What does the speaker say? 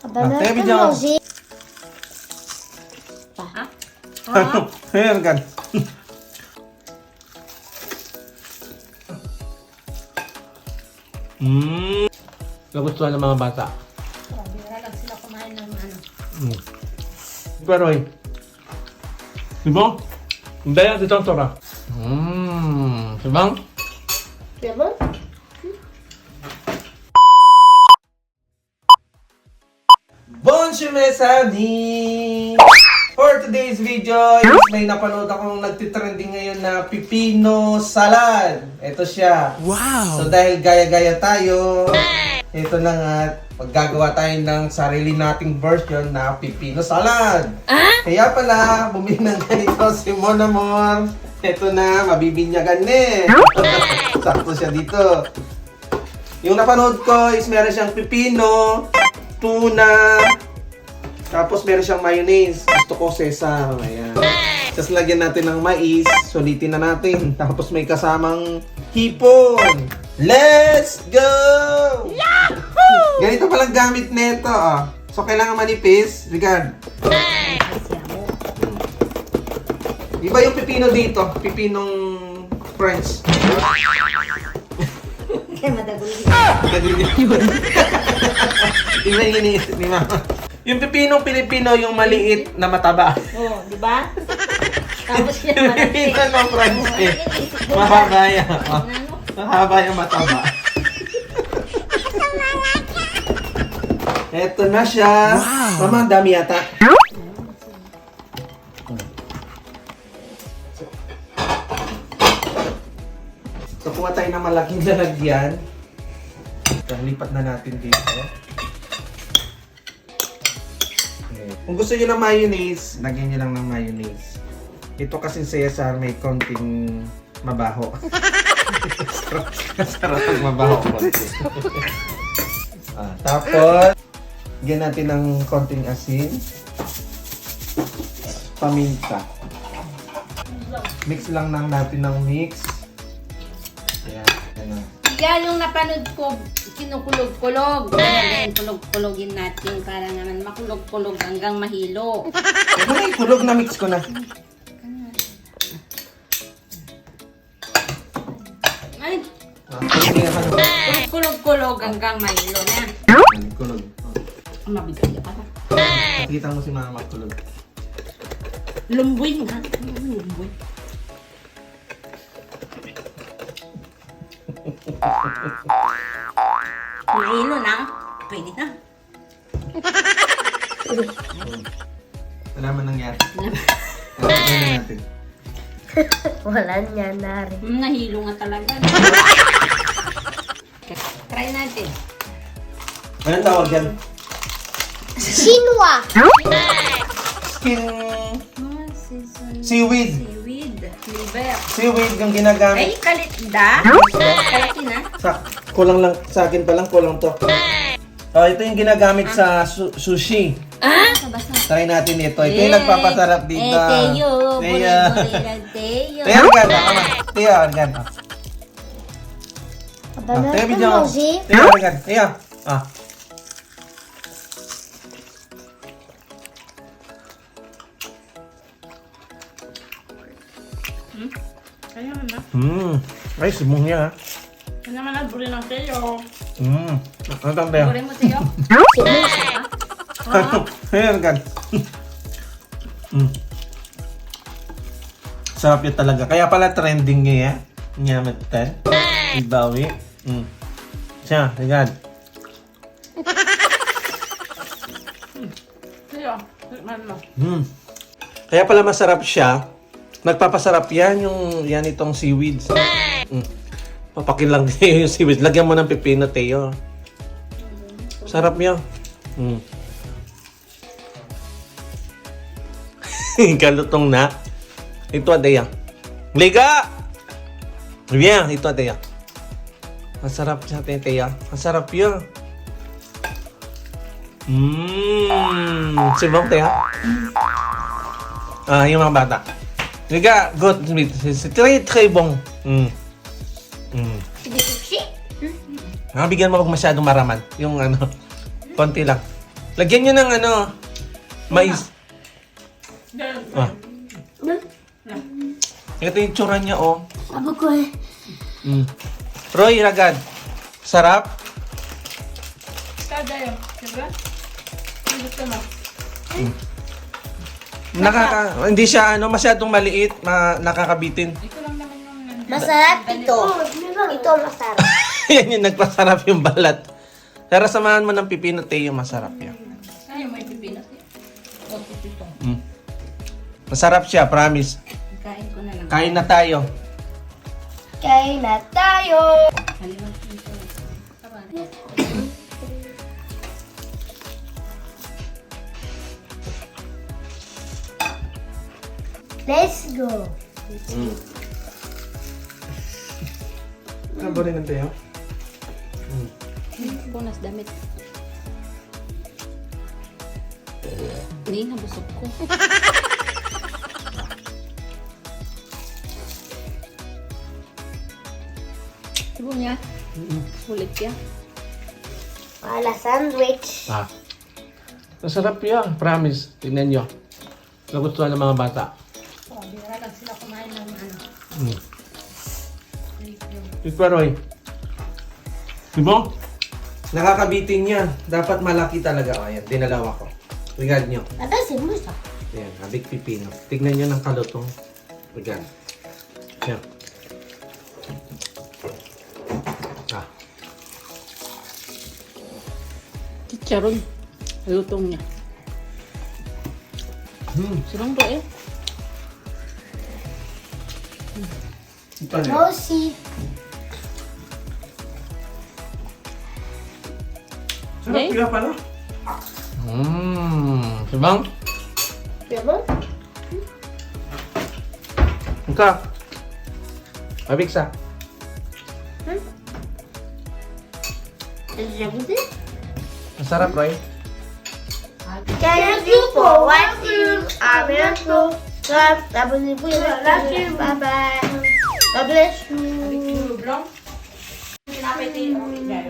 Tayo video. Ayan kan. Nagustuhan ng mga bata. Bira lang sila kumain ng ano. Pero eh. Diba? Hindi yan, dito ang tora. Diba? Diba? Bonjour mes amis! For today's video, may napanood akong nagtitrending ngayon na pipino salad. Ito siya. Wow! So dahil gaya-gaya tayo, ito na nga, maggagawa tayo ng sarili nating version na pipino salad. Kaya pala, bumili ng ganito si Mon Amor. Ito na, mabibinyagan eh. Sakto siya dito. Yung napanood ko is meron siyang pipino, tuna, tapos meron siyang mayonnaise. Gusto ko sesam. Ayan. Tapos lagyan natin ng mais. Sulitin na natin. Tapos may kasamang hipon. Let's go! Yahoo! Ganito palang gamit nito. Oh. So kailangan manipis. Regard. Iba yung pipino dito. Pipinong French. Kaya madagulit. Iba yung iniisip ni Mama. Yung pipinong Pilipino, yung maliit na mataba. Oo, di ba? Tapos yan Yung malaki. pipino ng French eh. Mahaba yan. Oh. Mahaba yung mataba. Eto na siya. Wow. Mama, ang dami yata. So, kuha tayo ng malaking lalagyan. So, lipat na natin dito. Okay. Kung gusto nyo ng mayonnaise, lagyan nyo lang ng mayonnaise. Ito kasi Cesar may konting mabaho. Sarap ang mabaho konti. Tapos, lagyan natin ng konting asin. Paminta. Mix lang natin ng mix. Ayan, ganun. Yan yung napanood ko, kinukulog-kulog. Ayan, kulog-kulogin natin para naman makulog-kulog hanggang mahilo. Huwag mo na ikulog na mix ko na. Ay, Kulog. kulog-kulog hanggang mahilo na. Kulog. Ang mabigay pa. Nakita mo si Mama kulog. Lumboy nga. Lumboy. Mahilo na. Pwede na. Wala man nangyari. Tignan na natin. Wala niya na rin. Nahilo nga talaga. Try natin. Anong tawag yan? Sinwa! Skin... Seaweed. Seaweed. Liver. Seaweed yung ginagamit. Ay, kalit da. Kalit na. Kulang lang, sa akin pa lang, kulang to. Ito yung ginagamit sa sushi. Try natin ito. Ito yung nagpapasarap dito. Teyo. Teyo. Teyo. Teyo, organ. Teyo, organ. Teyo, video. Teyo, organ. Teyo. Kaya na. Ay, sumong niya ha. Kaya naman nabuli ng Teyo. Ano tawag tayo? Buli mo Teyo. Teyo, organ. Sarap yun talaga. Kaya pala trending niya. Nyamit ten. Ibawi. Siya, agad. Teyo. Tikman mo. Kaya pala masarap siya. Nagpapasarap yan yan itong seaweeds. Papakin lang din yung seaweeds. Lagyan mo ng pipino, Teo. Sarap niya. Kalutong na. Ito, Adeya. Liga! Bien, ito, Adeya. Masarap siya, Teya. Masarap yun. Sibang, Teya. Yung mga bata. Liga, good. C'est très bon. Sige, sushi. Bigyan mo wag masyadong maraman. Yung konti lang. Lagyan nyo ng ano, mais. Ah. Ito yung tsura niya, oh. Sabi ko eh. Mm. Roy, ragad. Sarap? Kada yun, diba? Gusto mo? Hindi siya ano, masyadong maliit, nakakabitin. Ito lang naman yung Masarap ito. Ito masarap. Yan yung nagpasarap yung balat. Pero samahan mo ng pipino, Teo, masarap yan. Ay, may pipinat yun. O, pipito. Mm. Masarap siya, promise. Kain ko na lang. Kain na tayo. Kain na tayo. Halimang pito. Let's go. Ano ba rin ang Teo? Punas damit. Hindi, nabusog ko. Ibo niya. Sulit yan. Wala sandwich. Ah. Masarap yan, promise. Tingnan nyo. Nagustuhan ng mga bata. Oh, bira lang sila kumain ng ano. Mm. Ito, Roy. Diba? Nakakabitin niya. Dapat malaki talaga. O, ayan, dinalawa ko. Regard nyo. Ata si Musa. Ayan, habig pipino. Tignan nyo ng kalutong. Regard. Ayan. Ah. Chicharon. Lutong niya. Sirang ba eh? Ito na. Rosie. Sarap Okay. kaya pala. Sabang? Diba? Ika. Habig sa. Masarap, Roy. Thank you for watching our video. Love you. Bye-bye. God bless you. Brown? Pinapay tayo.